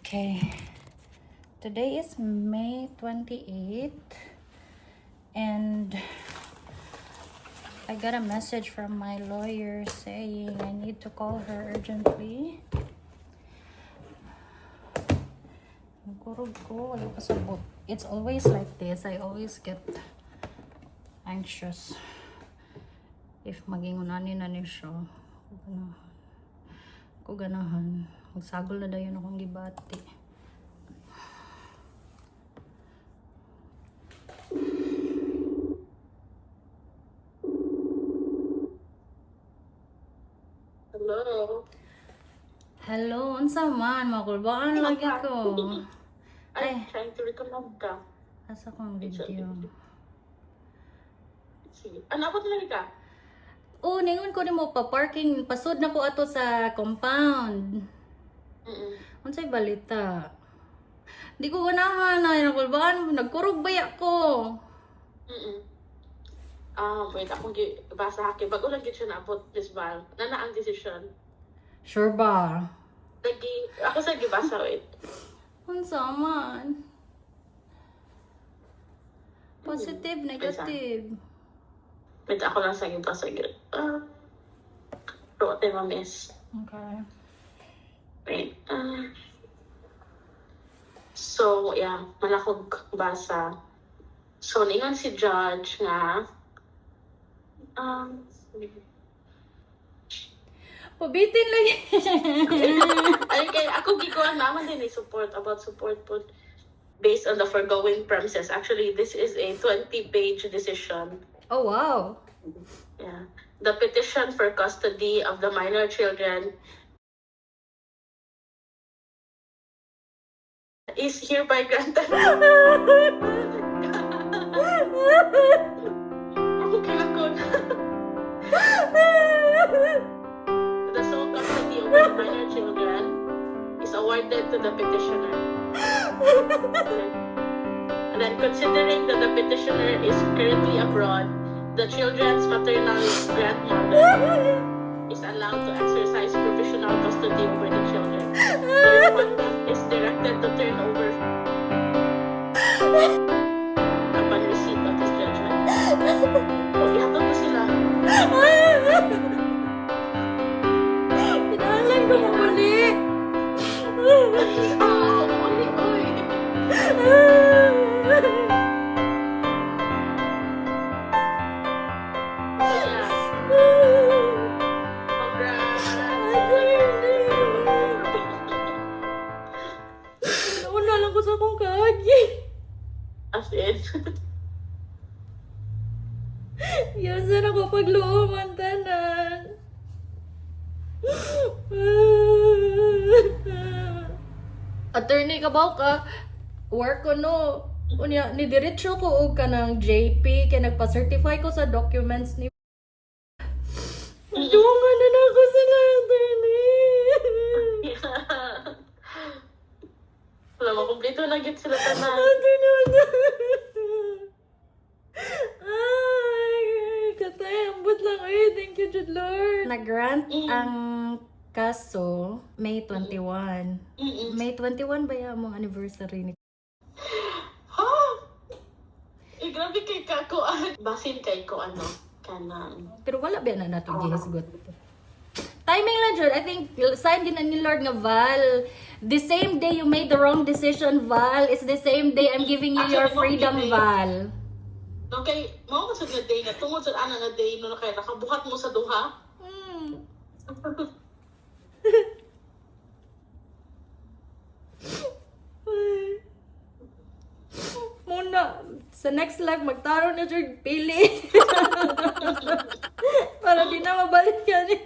Okay, today is May 28th and I got a message from my lawyer saying I need to call her urgently. Nagkurog ko, wala pa sabot. It's always like this. I always get anxious if maging unanin na ni siya. Kung ganahan. Magsagol na dayon akong gibati. Hello. Hello, unsa man? Makulbaan lagi ko. I'm trying to recommend ka. Asa kong video? Sige. Ano ako talaga ka? Oh, ningon ko nimo pa parking pasud na ko ato sa compound. Unsay balita? Di ko ganahan na nakulbaan, nagkurog baya ko. Wait, akong basa haki. Bago lang siya naabot, Miss Val. Na ang decision. Sure ba? Ako sa gibasa, wait. Unsa man? Positive, negative. Wait, ako lang sa gibasa. Rote ma, miss. Okay. Wait. So, yeah, malakog basa. So, ningon si judge nga, Pabitin lagi. ay kay ako gikuan naman din support po based on the foregoing premises. Actually, this is a 20-page decision. Oh wow. Yeah. The petition for custody of the minor children is hereby granted. Ako kinakon. The sole custody over the minor children is awarded to the petitioner. And then considering that the petitioner is currently abroad, the children's maternal grandmother is allowed to exercise provisional custody over the children. The respondent is directed to turn over upon receipt of this judgment. Okay, hatod mo sila. Pinahalan ko muli. Nauna lang ko sa akong kaagi. As in. Yasan ako paglooman tanan. Attorney ka ba ka? Work ko no. Unya, ni diretso ko og kanang JP kay nagpa-certify ko sa documents ni. Dungan na ako sila, attorney. Wala mo, kompleto na git sila tanan. Attorney, ay, katay, ambot lang. Ay, thank you, Jude Lord. Nag-grant ang kaso May 21. May 21 ba yung mong anniversary ni? Ha? Eh, grabe kay kako. Basin kay ko ano. Kanang. Pero wala ba na nato gihisgot. Timing lang, Jude. I think sign din na ni Lord nga, Val. The same day you made the wrong decision, Val, is the same day I'm giving you your freedom, Val. Okay, mao ka sa day na tungod sa ana nga day no kay nakabuhat mo sa duha. Muna, sa next live, magtaro na Jude, pili. Para di na mabalik yan eh.